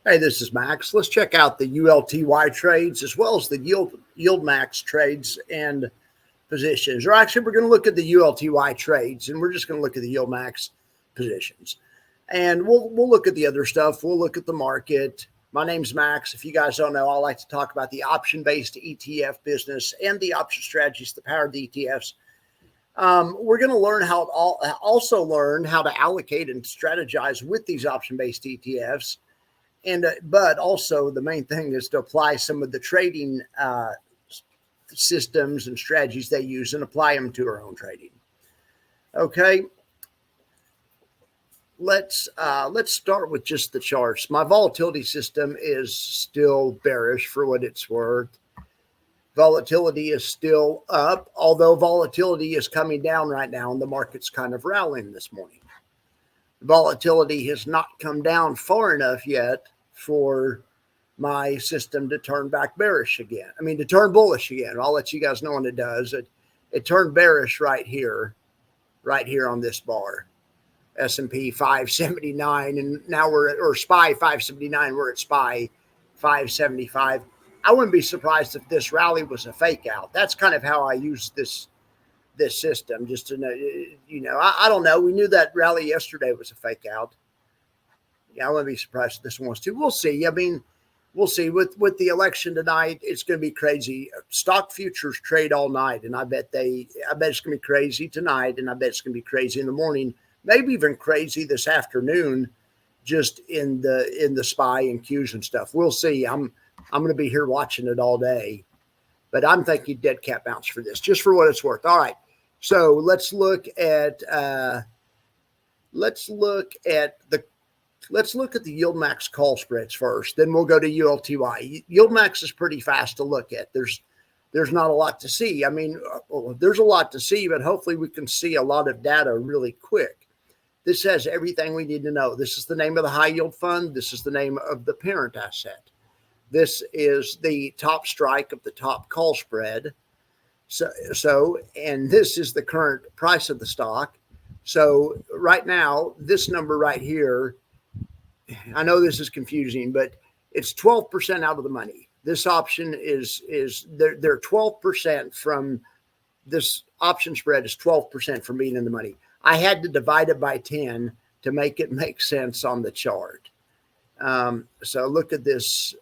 Hey, this is Max. Let's check out the ULTY trades as well as the YieldMax trades and positions. Or actually, we're going to look at the ULTY trades, and we're just going to look at the YieldMax positions. And we'll look at the other stuff. We'll look at the market. My name's Max. If you guys don't know, I like to talk about the option-based ETF business and the option strategies that power the ETFs. We're going to learn also learn how to allocate and strategize with these option-based ETFs. But also the main thing is to apply some of the trading systems and strategies they use and apply them to our own trading. Okay. Let's start with just the charts. My volatility system is still bearish for what it's worth. Volatility is still up, although volatility is coming down right now and the market's kind of rallying this morning. Volatility has not come down far enough yet for my system to turn back bearish again. I mean, to turn bullish again. I'll let you guys know when it does. It turned bearish right here on this bar. S&P 579, and now we're at, or SPY 579, we're at SPY 575. I wouldn't be surprised if this rally was a fake out. That's kind of how I use this system, just to know, I don't know. We knew that rally yesterday was a fake out. Yeah, I wouldn't be surprised if this one was too. We'll see. I mean, we'll see. With the election tonight, it's going to be crazy. Stock futures trade all night, and I bet it's going to be crazy tonight, and I bet it's going to be crazy in the morning. Maybe even crazy this afternoon, just in the SPY and Qs and stuff. We'll see. I'm going to be here watching it all day, but I'm thinking dead cat bounce for this, just for what it's worth. All right, so let's look at the YieldMax call spreads first. Then we'll go to ULTY. YieldMax is pretty fast to look at. There's not a lot to see. I mean, there's a lot to see, but hopefully we can see a lot of data really quick. This has everything we need to know. This is the name of the high yield fund. This is the name of the parent asset. This is the top strike of the top call spread. And this is the current price of the stock. So right now, this number right here, I know this is confusing, but it's 12% out of the money. This option they're 12% from this option spread is 12% from being in the money. I had to divide it by 10 to make it make sense on the chart. So look at this.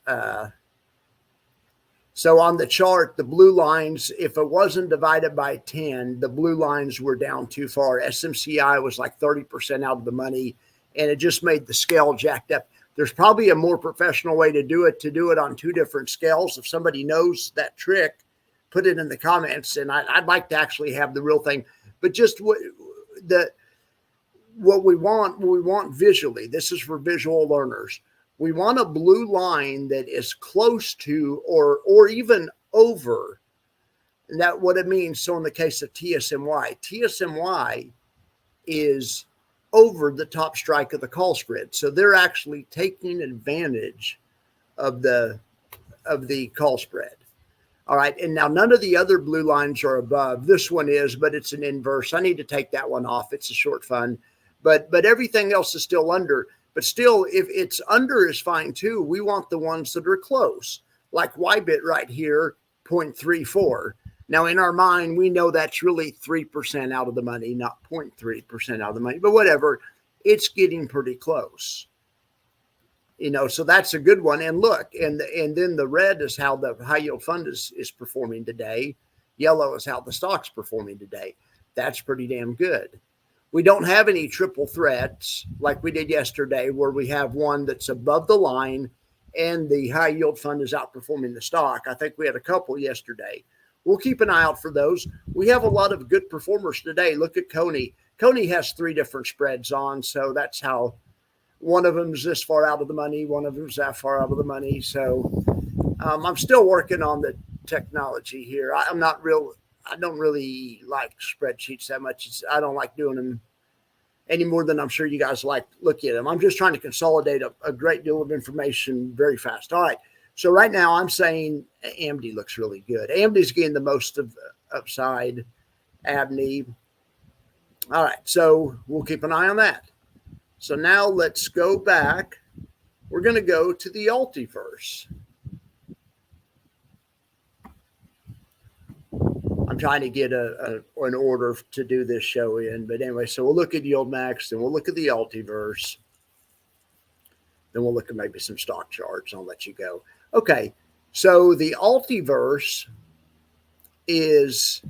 So on the chart, the blue lines, if it wasn't divided by 10, the blue lines were down too far. SMCI was like 30% out of the money, and it just made the scale jacked up. There's probably a more professional way to do it on two different scales. If somebody knows that trick, put it in the comments, and I'd like to actually have the real thing. But just what we want visually, this is for visual learners. We want a blue line that is close to or even over. And that what it means. So in the case of TSMY is over the top strike of the call spread. So they're actually taking advantage of the call spread. All right. And now none of the other blue lines are above. This one is, but it's an inverse. I need to take that one off. It's a short fund, but everything else is still under. But still, if it's under is fine too. We want the ones that are close, like YBIT right here, 0.34. Now in our mind, we know that's really 3% out of the money, not 0.3% out of the money, but whatever, it's getting pretty close. So that's a good one. And look, and then the red is how the high yield fund is performing today. Yellow is how the stock's performing today. That's pretty damn good. We don't have any triple threats like we did yesterday, where we have one that's above the line and the high yield fund is outperforming the stock. I think we had a couple yesterday. We'll keep an eye out for those. We have a lot of good performers today. Look at Coney. Coney has 3 different spreads on, so that's how. One of them is this far out of the money. One of them is that far out of the money. So I'm still working on the technology here. I don't really like spreadsheets that much. I don't like doing them any more than I'm sure you guys like looking at them. I'm just trying to consolidate a great deal of information very fast. All right. So right now I'm saying AMD looks really good. AMD's getting the most of upside. ABNY. All right. So we'll keep an eye on that. So now let's go back we're going to go to the Ultiverse. I'm trying to get an order to do this show in. But anyway, so we'll look at YieldMax, then we'll look at the Ultiverse. Then we'll look at maybe some stock charts. I'll let you go. Okay, so the Ultiverse is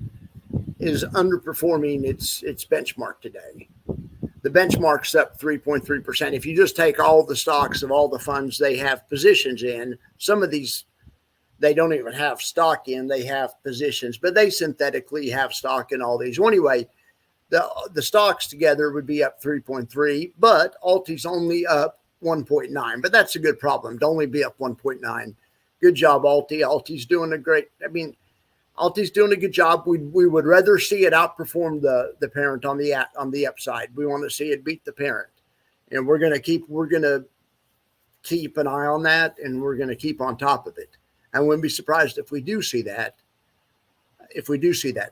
underperforming its benchmark today. The benchmark's up 3.3%. If you just take all the stocks of all the funds they have positions in, some of these they don't even have stock in, they have positions, but they synthetically have stock in all these. Well, anyway, the stocks together would be up 3.3, but Ulti's only up 1.9, but that's a good problem to only be up 1.9. Good job, Ulty. Ulti's doing a great, Ulti's doing a good job. We would rather see it outperform the parent on the upside. We want to see it beat the parent, and we're going to keep an eye on that, and we're going to keep on top of it. I wouldn't be surprised if we do see that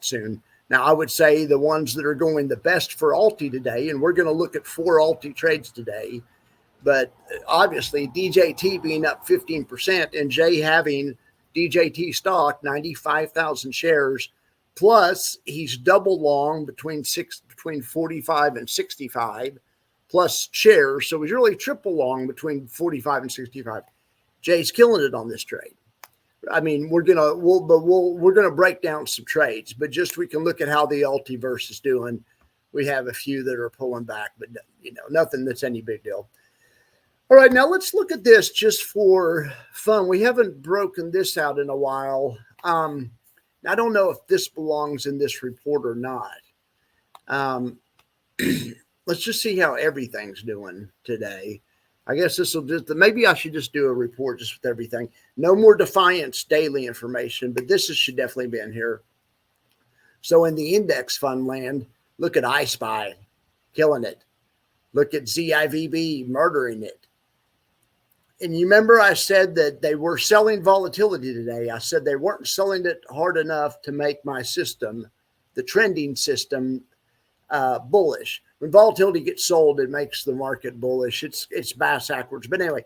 soon. Now, I would say the ones that are going the best for Ulty today, and we're going to look at 4 Ulty trades today, but obviously DJT being up 15% and Jay having DJT stock, 95,000 shares, plus he's double long between 45 and 65 plus shares. So he's really triple long between 45 and 65. Jay's killing it on this trade. I mean, we're gonna break down some trades, but just we can look at how the Ultiverse is doing. We have a few that are pulling back, but nothing that's any big deal. All right, now let's look at this just for fun. We haven't broken this out in a while. I don't know if this belongs in this report or not. Let's just see how everything's doing today. I guess this will maybe I should just do a report just with everything. No more Defiance daily information, but this should definitely be in here. So in the index fund land, look at iSpy, killing it. Look at ZIVB, murdering it. And you remember I said that they were selling volatility today. I said they weren't selling it hard enough to make my system, the trending system, bullish. When volatility gets sold, it makes the market bullish. It's bass backwards. But anyway,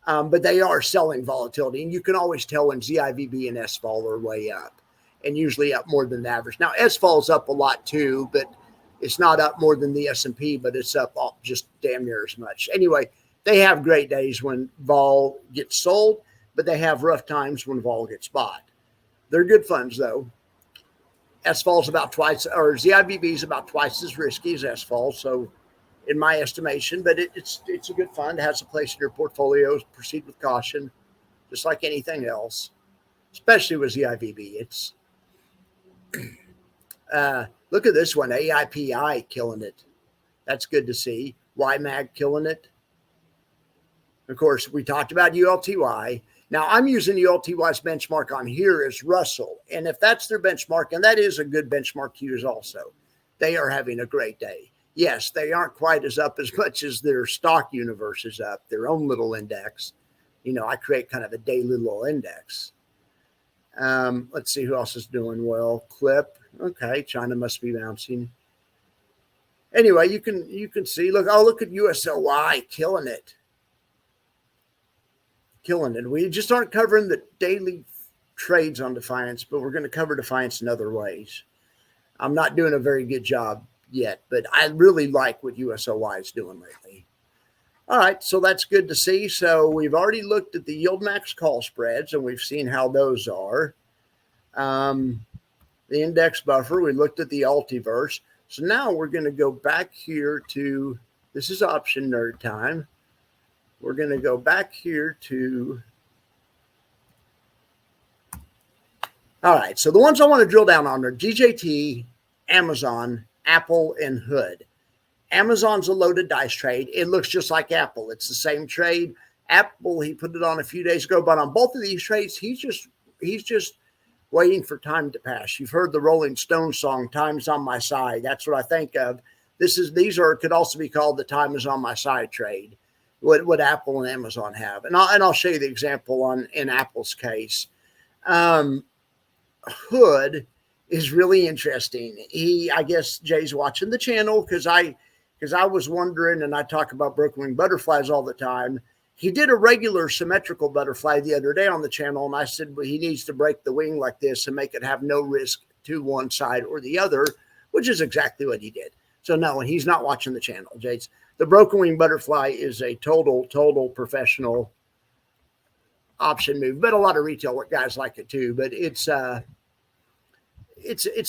but they are selling volatility. And you can always tell when ZIVB and SVOL are way up, and usually up more than the average. Now, SVOL is up a lot too, but it's not up more than the S&P, but it's up just damn near as much. Anyway, they have great days when vol gets sold, but they have rough times when vol gets bought. They're good funds, though. SVOL is about twice, or ZIVB is about twice as risky as SVOL, so in my estimation, but it's a good fund. It has a place in your portfolio. Proceed with caution, just like anything else, especially with ZIVB. It's look at this one, AIPI killing it. That's good to see. YMAG killing it. Of course, we talked about ULTY. Now, I'm using ULTY's benchmark on here as Russell. And if that's their benchmark, and that is a good benchmark to use also, they are having a great day. Yes, they aren't quite as up as much as their stock universe is up, their own little index. I create kind of a daily little index. Let's see who else is doing well. Clip. Okay, China must be bouncing. Anyway, you can see, look at USLY killing it. Killing it. We just aren't covering the daily trades on Defiance, but we're going to cover Defiance in other ways. I'm not doing a very good job yet, but I really like what USLY is doing lately. All right, so that's good to see. So we've already looked at the YieldMax call spreads, and we've seen how those are. The index buffer, we looked at the Ultiverse. So now we're going to go back here to, this is option nerd time. We're going to go back here to, all right, so the ones I want to drill down on are DJT, Amazon, Apple, and Hood. Amazon's a loaded dice trade. It looks just like Apple. It's the same trade. Apple, he put it on a few days ago, but on both of these trades, he's just waiting for time to pass. You've heard the Rolling Stones song, "Time's on My Side." That's what I think of. Could also be called the "Time is on my side" trade. What Apple and Amazon have, and I'll show you the example in Apple's case. Hood is really interesting. I guess Jay's watching the channel because I was wondering, and I talk about broken wing butterflies all the time, He did a regular symmetrical butterfly the other day on the channel, and I said, well, he needs to break the wing like this and make it have no risk to one side or the other, which is exactly what he did. So no, and he's not watching the channel, Jades. The broken wing butterfly is a total professional option move, but a lot of retail guys like it too. But it's a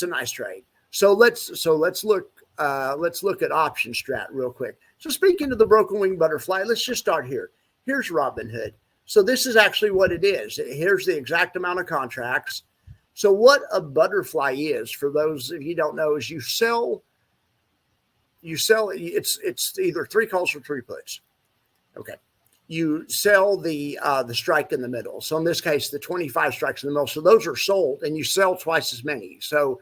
nice trade. So let's look at option strat real quick. So speaking of the broken wing butterfly, let's just start here. Here's Robinhood. So this is actually what it is. Here's the exact amount of contracts. So what a butterfly is, for those of you don't know, is you sell it's either 3 calls or 3 puts. Okay. You sell the strike in the middle. So in this case, the 25 strikes in the middle. So those are sold, and you sell twice as many. So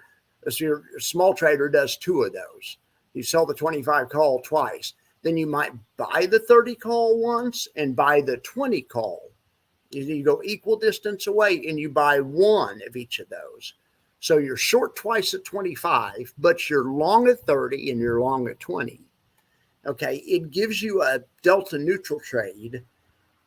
your small trader does 2 of those. You sell the 25 call twice. Then you might buy the 30 call once and buy the 20 call. You go equal distance away and you buy 1 of each of those. So you're short twice at 25, but you're long at 30 and you're long at 20. Okay, it gives you a delta neutral trade.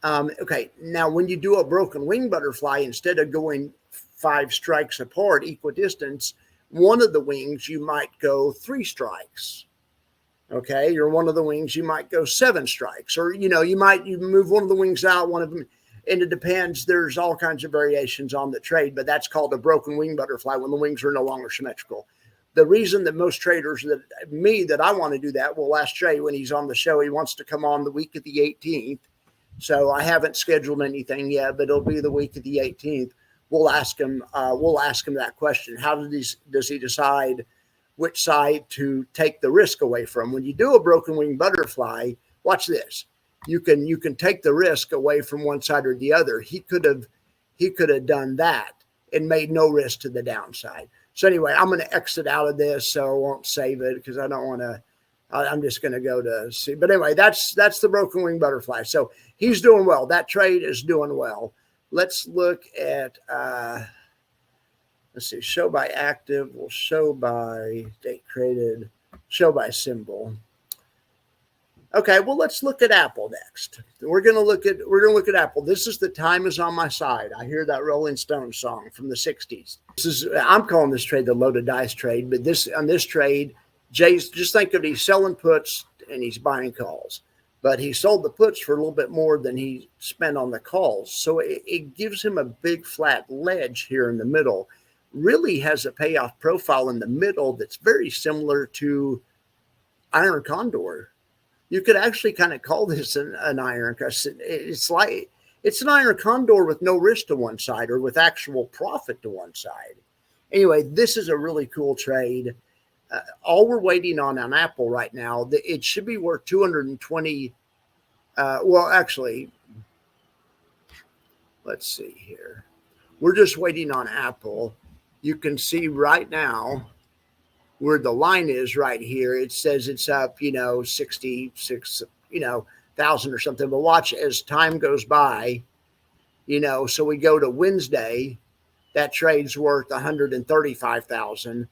Okay, now when you do a broken wing butterfly, instead of going 5 strikes apart, equal distance, one of the wings you might go 3 strikes. Okay, or one of the wings you might go 7 strikes, or you move one of the wings out, one of them, and it depends. There's all kinds of variations on the trade, but that's called a broken wing butterfly when the wings are no longer symmetrical. The reason that most traders that I want to do that, we'll ask Jay when he's on the show. He wants to come on the week of the 18th. So I haven't scheduled anything yet, but it'll be the week of the 18th. We'll ask him that question. How does he decide which side to take the risk away from? When you do a broken wing butterfly, watch this. You can take the risk away from one side or the other. He could have done that and made no risk to the downside. So anyway, I'm going to exit out of this, so I won't save it because I don't want to. I'm just going to go to see. But anyway, that's the broken wing butterfly. So he's doing well. That trade is doing well. Let's look at, let's see, show by active. We'll show by date created, show by symbol. Okay, well, let's look at Apple next. We're gonna look at Apple. This is The Time Is on My Side. I hear that Rolling Stones song from the 60s. I'm calling this trade the loaded dice trade, but on this trade, Jay's, just think of it, he's selling puts and he's buying calls. But he sold the puts for a little bit more than he spent on the calls. So it gives him a big flat ledge here in the middle. Really has a payoff profile in the middle that's very similar to Iron Condor. You could actually kind of call this an iron, because it's an iron condor with no risk to one side or with actual profit to one side. Anyway, this is a really cool trade. All we're waiting on Apple right now, it should be worth 220. Well, actually, let's see here. We're just waiting on Apple. You can see right now where the line is right here. It says it's up, 66, thousand or something. But watch as time goes by, so we go to Wednesday, that trade's worth 135,000.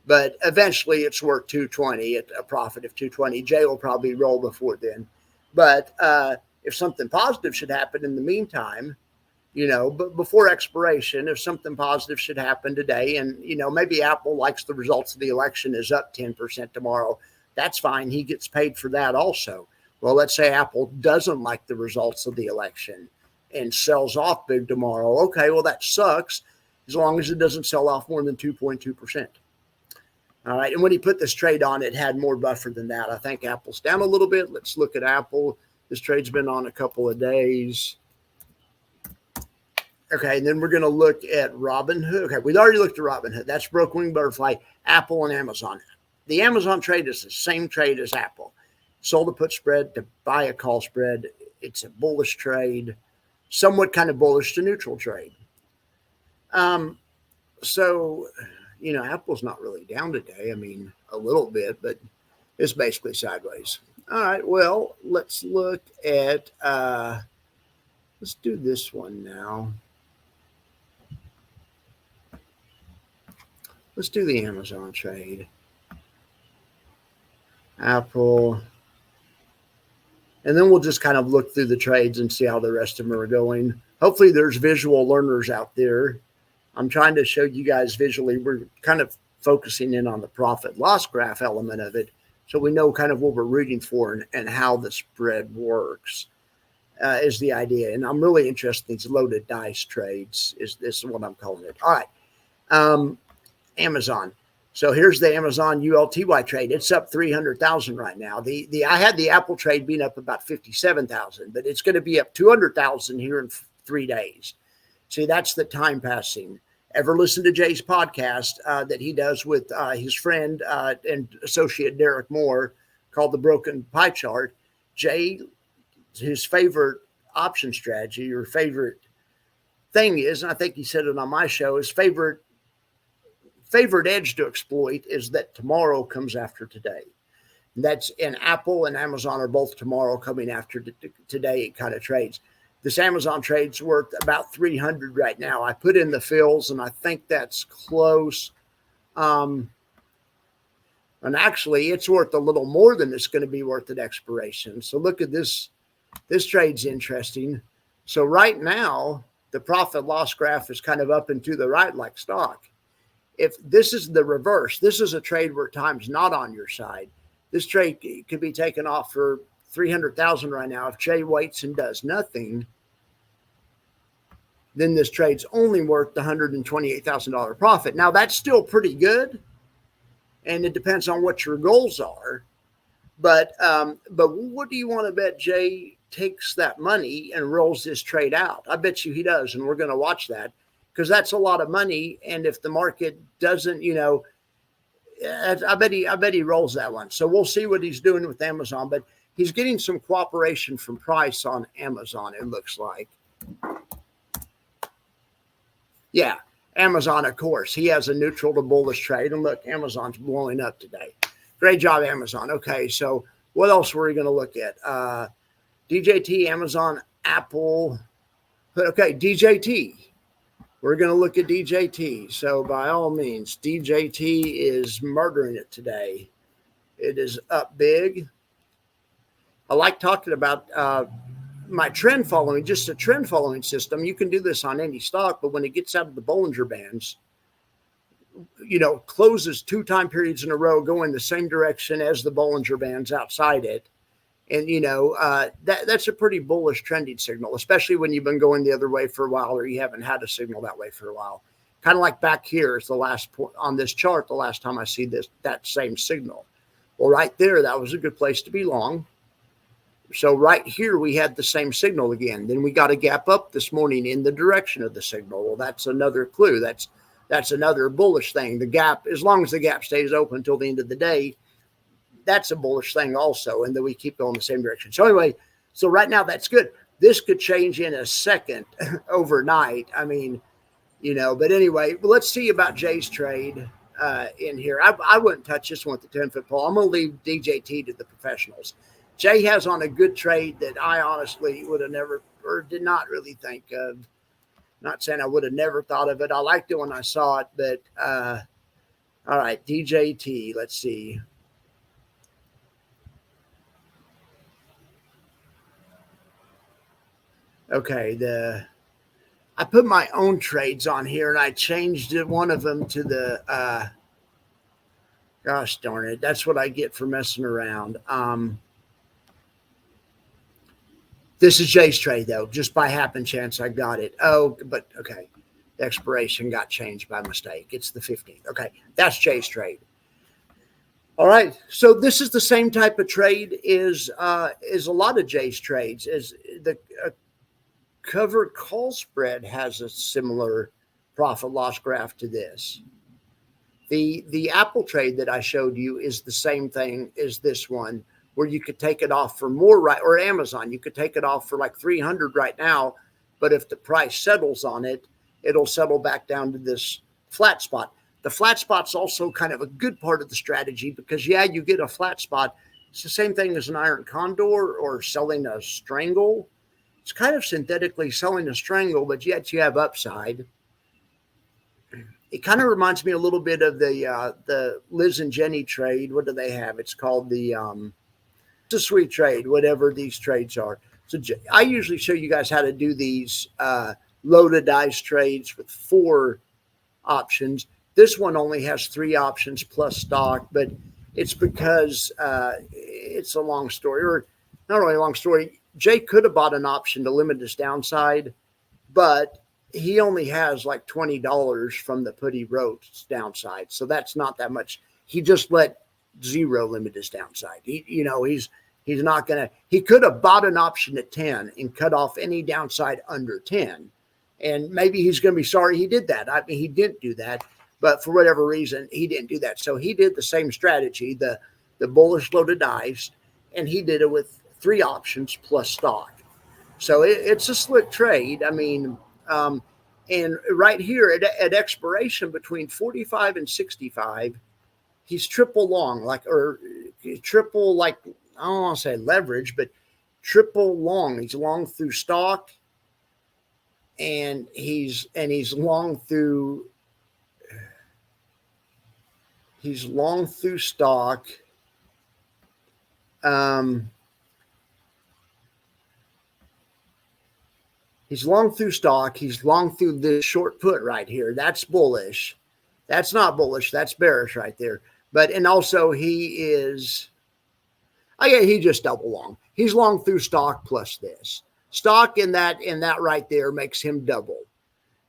But eventually it's worth 220 at a profit of 220. Jay will probably roll before then. But if something positive should happen in the meantime, but before expiration, if something positive should happen today, and, maybe Apple likes the results of the election, is up 10% tomorrow, that's fine. He gets paid for that also. Well, let's say Apple doesn't like the results of the election and sells off big tomorrow. Okay, well, that sucks as long as it doesn't sell off more than 2.2%. All right, and when he put this trade on, it had more buffer than that. I think Apple's down a little bit. Let's look at Apple. This trade's been on a couple of days. Okay, and then we're going to look at Robinhood. Okay, we've already looked at Robinhood. That's broken wing butterfly, Apple, and Amazon. The Amazon trade is the same trade as Apple. Sold a put spread to buy a call spread. It's a bullish trade, somewhat kind of bullish to neutral trade. So, Apple's not really down today. I mean, a little bit, but it's basically sideways. All right, well, let's look at, let's do this one now. Let's do the Amazon trade. Apple. And then we'll just kind of look through the trades and see how the rest of them are going. Hopefully there's visual learners out there. I'm trying to show you guys visually. We're kind of focusing in on the profit loss graph element of it, so we know kind of what we're rooting for and how the spread works is the idea. And I'm really interested in these loaded dice trades. This is what I'm calling it. All right. Amazon. So here's the Amazon ULTY trade. It's up 300,000 right now. I had the Apple trade being up about 57,000, but it's going to be up 200,000 here in 3 days. See, that's the time passing. Ever listen to Jay's podcast that he does with his friend and associate Derek Moore called The Broken Pie Chart? Jay, his favorite option strategy or favorite thing is, and I think he said it on my show, his favorite edge to exploit is that tomorrow comes after today. And Apple and Amazon are both tomorrow coming after today. It kind of trades. This Amazon trade's worth about 300 right now. I put in the fills, and I think that's close. And actually, it's worth a little more than it's going to be worth at expiration. So look at this. This trade's interesting. So right now, the profit loss graph is kind of up and to the right like stock. If this is the reverse, this is a trade where time's not on your side. This trade could be taken off for 300,000 right now. If Jay waits and does nothing, then this trade's only worth the $128,000 profit. Now that's still pretty good, and it depends on what your goals are. But what do you want to bet Jay takes that money and rolls this trade out? I bet you he does, and we're going to watch that because that's a lot of money. And if the market doesn't, I bet he rolls that one. So we'll see what he's doing with Amazon, but he's getting some cooperation from price on Amazon, it looks like. Yeah, Amazon, of course. He has a neutral to bullish trade. And look, Amazon's blowing up today. Great job, Amazon. Okay, so what else were we going to look at? DJT, Amazon, Apple. Okay, DJT. We're going to look at DJT. So by all means, DJT is murdering it today. It is up big. I like talking about my trend following, just a trend following system. You can do this on any stock, but when it gets out of the Bollinger Bands, closes 2 time periods in a row, going the same direction as the Bollinger Bands outside it. And, that's a pretty bullish trending signal, especially when you've been going the other way for a while or you haven't had a signal that way for a while. Kind of like back here is the last point on this chart, the last time I see that same signal. Well, right there, that was a good place to be long. So right here, we had the same signal again. Then we got a gap up this morning in the direction of the signal. Well, that's another clue. That's another bullish thing. The gap, as long as the gap stays open until the end of the day, that's a bullish thing also. And then we keep going the same direction. So anyway, so right now that's good. This could change in a second overnight. I mean, but anyway, let's see about Jay's trade in here. I wouldn't touch this one with the 10-foot pole. I'm going to leave DJT to the professionals. Jay has on a good trade that I honestly would have never or did not really think of. Not saying I would have never thought of it. I liked it when I saw it, but all right, DJT, let's see. Okay, I put my own trades on here and I changed one of them to the gosh darn it. That's what I get for messing around. This is Jay's trade, though. Just by happen chance, I got it. Oh, but okay. The expiration got changed by mistake. It's the 15th. Okay, that's Jay's trade. All right. So this is the same type of trade is a lot of Jay's trades. Is the covered call spread has a similar profit loss graph to this. The Apple trade that I showed you is the same thing as this one, where you could take it off for more, right? Or Amazon, you could take it off for like 300 right now, but if the price settles on it, it'll settle back down to this flat spot. The flat spot's also kind of a good part of the strategy because, yeah, you get a flat spot. It's the same thing as an iron condor or selling a strangle. It's kind of synthetically selling a strangle, but yet you have upside. It kind of reminds me a little bit of the Liz and Jenny trade. What do they have? It's called the It's a sweet trade, whatever these trades are. So I usually show you guys how to do these loaded dice trades with 4 options. This one only has 3 options plus stock, but it's because it's a long story, or not really a long story. Jay could have bought an option to limit his downside, but he only has like $20 from the put he wrote downside. So that's not that much. He just let 0 limit his downside. He's not going to, he could have bought an option at 10 and cut off any downside under 10. And maybe he's going to be sorry he did that. I mean, he didn't do that, but for whatever reason, he didn't do that. So he did the same strategy, the bullish loaded dice, and he did it with 3 options plus stock. So it's a slick trade. I mean, and right here at expiration between 45 and 65, he's triple long, or triple, I don't want to say leverage, but triple long. He's long through stock, and he's long through stock. He's long through stock. He's long through this short put right here. That's bullish. That's not bullish. That's bearish right there. And also he is, he just double long. He's long through stock plus this. Stock in that right there makes him double.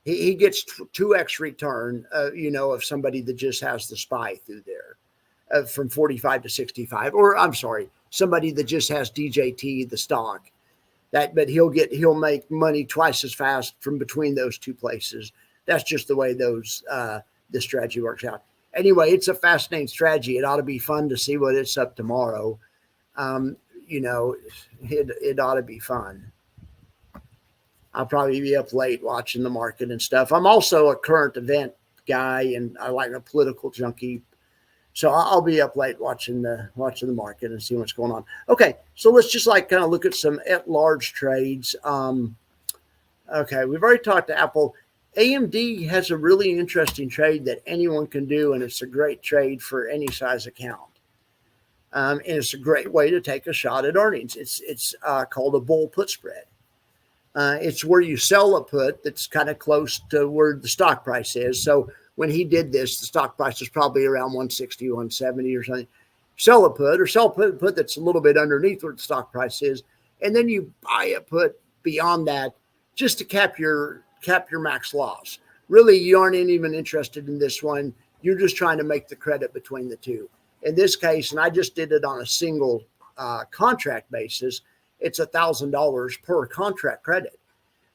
He gets 2x return, of somebody that just has the SPY through there from 45 to 65, or I'm sorry, somebody that just has DJT, the stock. But he'll make money twice as fast from between those 2 places. That's just the way this strategy works out. Anyway, it's a fascinating strategy. It ought to be fun to see what it's up tomorrow. It ought to be fun. I'll probably be up late watching the market and stuff. I'm also a current event guy, and I like a political junkie. So I'll be up late watching the market and see what's going on. Okay, so let's just kind of look at some at-large trades. Okay, we've already talked to Apple. AMD has a really interesting trade that anyone can do, and it's a great trade for any size account. And it's a great way to take a shot at earnings. It's called a bull put spread. It's where you sell a put that's kind of close to where the stock price is. So when he did this, the stock price was probably around 160, 170 or something. Sell a put that's a little bit underneath where the stock price is. And then you buy a put beyond that just to cap your max loss. Really, you aren't even interested in this one. You're just trying to make the credit between the two. In this case, and I just did it on a single contract basis, it's $1,000 per contract credit.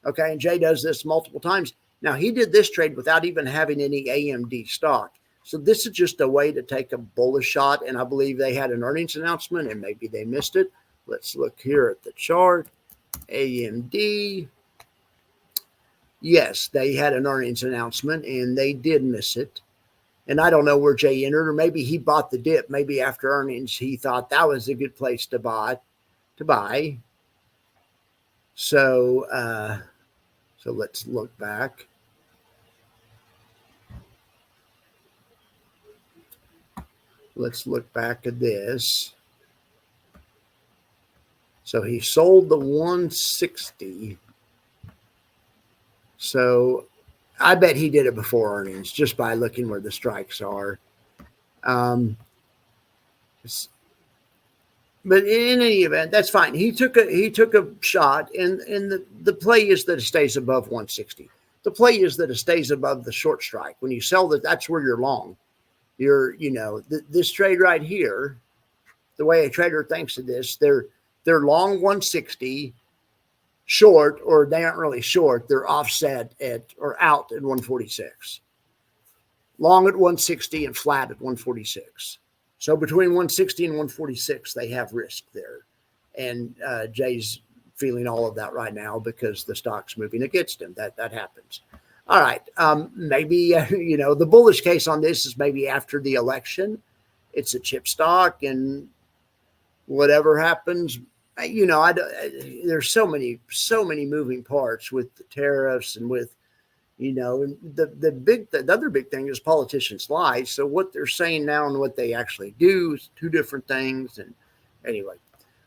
Okay, and Jay does this multiple times. Now, he did this trade without even having any AMD stock. So this is just a way to take a bullish shot, and I believe they had an earnings announcement, and maybe they missed it. Let's look here at the chart. AMD. Yes, they had an earnings announcement, and they did miss it. And I don't know where Jay entered, or maybe he bought the dip. Maybe after earnings, he thought that was a good place to buy. So let's look back. Let's look back at this. So he sold the 160. So I bet he did it before earnings just by looking where the strikes are. But in any event, that's fine. He took a shot, and the play is that it stays above 160. The play is that it stays above the short strike. When you sell that's where you're long. This trade right here, the way a trader thinks of this, they're long 160, short, or they aren't really short. They're offset out at 146. Long at 160 and flat at 146. So between 160 and 146, they have risk there. And Jay's feeling all of that right now because the stock's moving against him. That happens. All right. Maybe, the bullish case on this is maybe after the election. It's a chip stock, and whatever happens, there's so many moving parts with the tariffs and with, the other big thing is politicians lie. So what they're saying now and what they actually do is 2 different things. And anyway,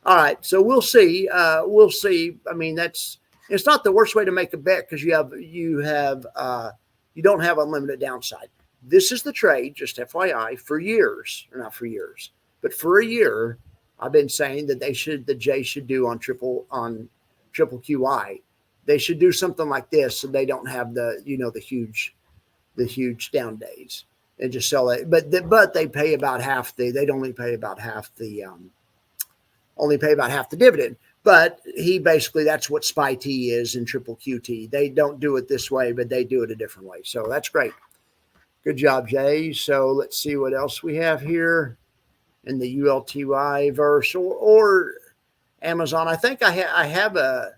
All right, so we'll see. We'll see. I mean, it's not the worst way to make a bet because you don't have unlimited downside. This is the trade, just FYI, for years, or not for years, but for a year. I've been saying that the J should do on triple QI. They should do something like this so they don't have the huge down days and just sell it. But they pay about half they'd only pay about half the dividend. But that's what SPY T is in triple QT. They don't do it this way, but they do it a different way. So that's great. Good job, Jay. So let's see what else we have here in the ULTY verse or Amazon. I think I have a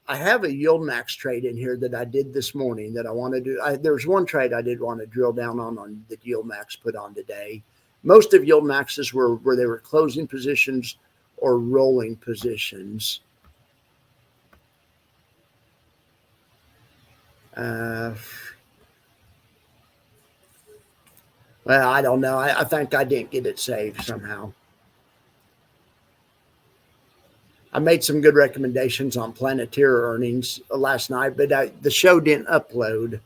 YieldMax trade in here that I did this morning that I want to do. There's one trade I did want to drill down on that YieldMax put on today. Most of YieldMax's were where they were closing positions or rolling positions. Well, I don't know. I think I didn't get it saved somehow. I made some good recommendations on Planeteer earnings last night, but the show didn't upload.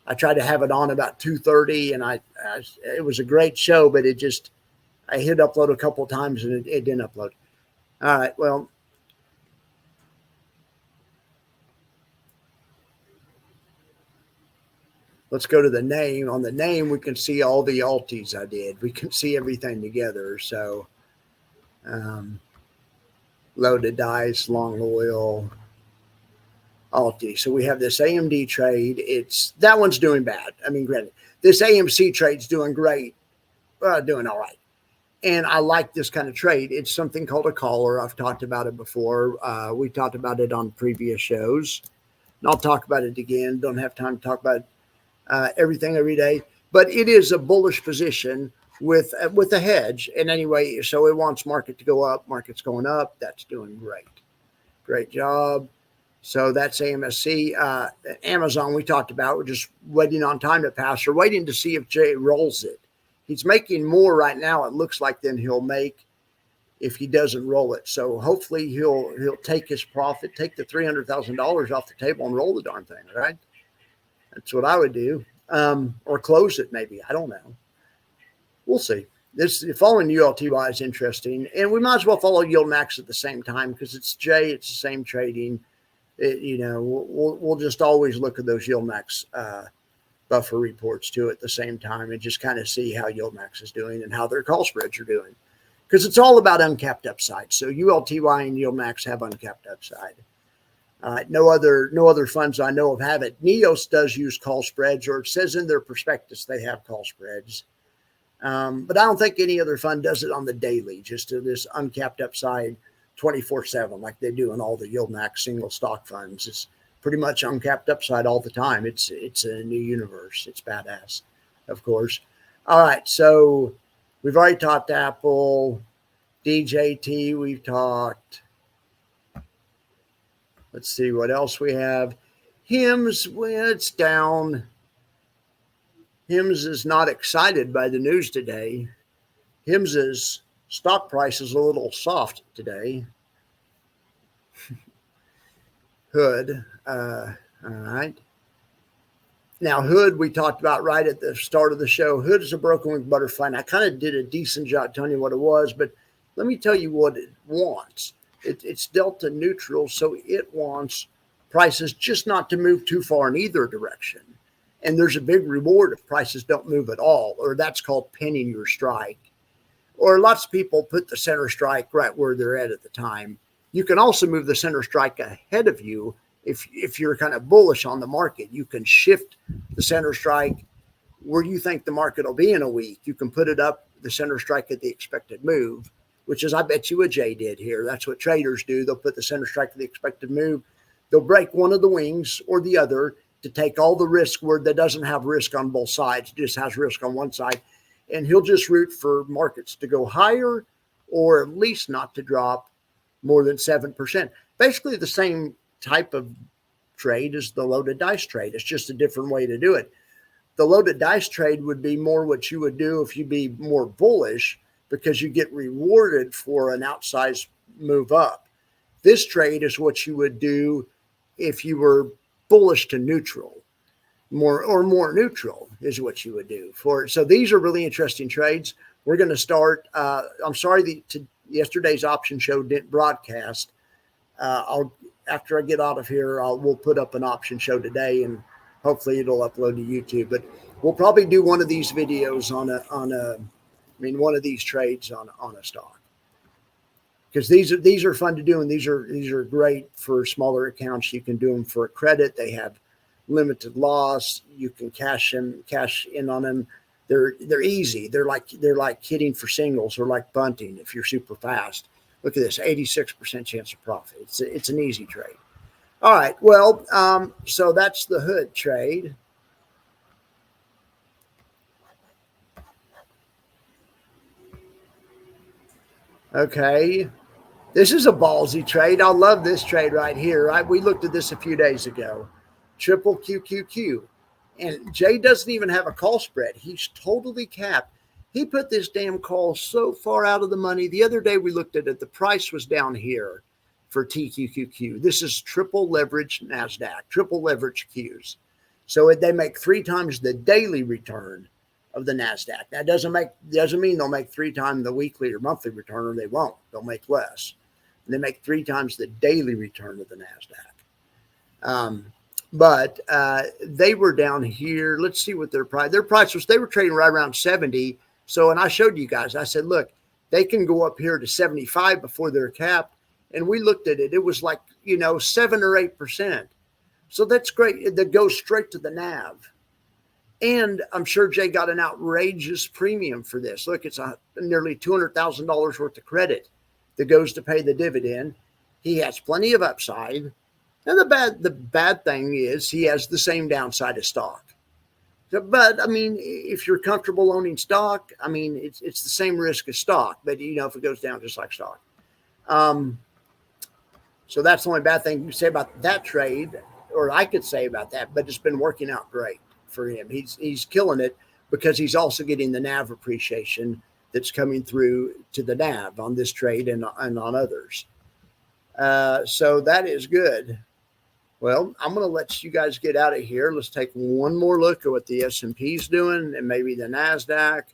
I tried to have it on about 2:30, and it was a great show, but I hit upload a couple of times and it didn't upload. All right, well, let's go to the name. On the name, we can see all the alties I did. We can see everything together. So, loaded dice, long oil, alty. So we have this AMD trade. That one's doing bad. I mean, granted, this AMC trade's doing great, doing all right. And I like this kind of trade. It's something called a caller. I've talked about it before. We talked about it on previous shows. And I'll talk about it again. Don't have time to talk about everything every day. But it is a bullish position with a hedge. And anyway, so it wants market to go up. Market's going up. That's doing great. Great job. So that's AMSC. Amazon we talked about. We're just waiting on time to pass. We're waiting to see if Jay rolls it. He's making more right now, it looks like, than he'll make if he doesn't roll it. So hopefully he'll take his profit, take the $300,000 off the table and roll the darn thing, right? That's what I would do. Or close it maybe. I don't know. We'll see. Following ULTY is interesting. And we might as well follow YieldMax at the same time because it's J, it's the same trading. We'll just always look at those YieldMax buffer reports too at the same time and just kind of see how YieldMax is doing and how their call spreads are doing. Because it's all about uncapped upside. So ULTY and YieldMax have uncapped upside. No other funds I know of have it. Neos does use call spreads, or it says in their prospectus they have call spreads. But I don't think any other fund does it on the daily, just to this uncapped upside 24/7 like they do in all the YieldMax single stock funds. It's pretty much uncapped upside all the time. It's a new universe. It's badass, of course. All right, so we've already talked Apple, DJT. We've talked. Let's see what else we have. HIMS, well, it's down. HIMS is not excited by the news today. HIMS's stock price is a little soft today. Hood. All right. Now, Hood, we talked about right at the start of the show. Hood is a broken wing butterfly, and I kind of did a decent job telling you what it was, but let me tell you what it wants. It's delta neutral, so it wants prices just not to move too far in either direction. And there's a big reward if prices don't move at all, or that's called pinning your strike. Or lots of people put the center strike right where they're at the time. You can also move the center strike ahead of you if you're kind of bullish on the market. You can shift the center strike where you think the market will be in a week. You can put it up the center strike at the expected move, which is I bet you what Jay did here. That's what traders do. They'll put the center strike at the expected move. They'll break one of the wings or the other to take all the risk where that doesn't have risk on both sides, just has risk on one side. And he'll just root for markets to go higher or at least not to drop more than 7%. Basically the same type of trade as the loaded dice trade. It's just a different way to do it. The loaded dice trade would be more what you would do if you be more bullish, because you get rewarded for an outsized move up. This trade is what you would do if you were bullish to neutral. More neutral is what you would do for it. So these are really interesting trades. We're going to start. I'm sorry yesterday's option show didn't broadcast. After I get out of here, we'll put up an option show today, and hopefully it'll upload to YouTube. But we'll probably do one of these videos one of these trades on a stock, because these are fun to do, and these are great for smaller accounts. You can do them for a credit. They have limited loss. You can cash in on them. They're easy. They're like hitting for singles or like bunting if you're super fast. Look at this, 86% chance of profit. It's an easy trade. All right. Well, so that's the hood trade. Okay. This is a ballsy trade. I love this trade right here. We looked at this a few days ago. Triple QQQ. And Jay doesn't even have a call spread. He's totally capped. He put this damn call so far out of the money. The other day we looked at it. The price was down here for TQQQ. This is triple leverage NASDAQ, triple leverage Qs. So they make 3 times the daily return of the NASDAQ. That doesn't mean they'll make 3 times the weekly or monthly return, or they won't. They'll make less. And they make 3 times the daily return of the NASDAQ. But they were down here. Let's see what their price was. They were trading right around 70. So, and I showed you guys, I said, look, they can go up here to 75 before they're capped. And we looked at it. It was like, 7 or 8%. So that's great. That goes straight to the NAV. And I'm sure Jay got an outrageous premium for this. Look, it's nearly $200,000 worth of credit that goes to pay the dividend. He has plenty of upside. And the bad thing is he has the same downside as stock. But I mean, if you're comfortable owning stock, I mean, it's the same risk as stock, but if it goes down just like stock. So that's the only bad thing you can say about that trade, or I could say about that, but it's been working out great for him. He's killing it because he's also getting the NAV appreciation that's coming through to the NAV on this trade and on others. So that is good. Well, I'm going to let you guys get out of here. Let's take one more look at what the S&P's doing and maybe the NASDAQ.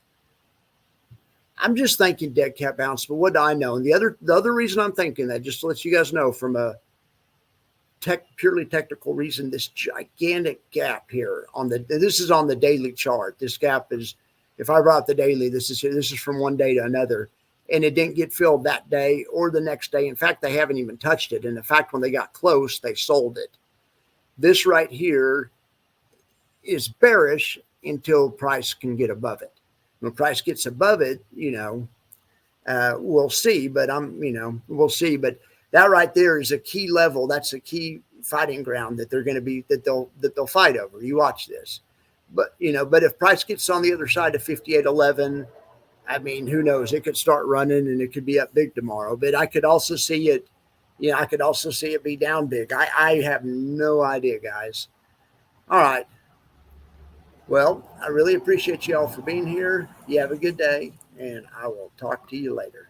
I'm just thinking dead cat bounce, but what do I know? And the other reason I'm thinking that, just to let you guys know from a purely technical reason, this gigantic gap here this is on the daily chart. This gap is, if I brought the daily, this is from one day to another. And it didn't get filled that day or the next day. In fact, they haven't even touched it. And in fact, when they got close, they sold it. This right here is bearish until price can get above it. When price gets above it, we'll see. But we'll see. But that right there is a key level. That's a key fighting ground that they're going to be that they'll fight over. You watch this. But but if price gets on the other side of 58.11. I mean, who knows? It could start running and it could be up big tomorrow. But I could also see it, I could also see it be down big. I have no idea, guys. All right. Well, I really appreciate you all for being here. You have a good day, and I will talk to you later.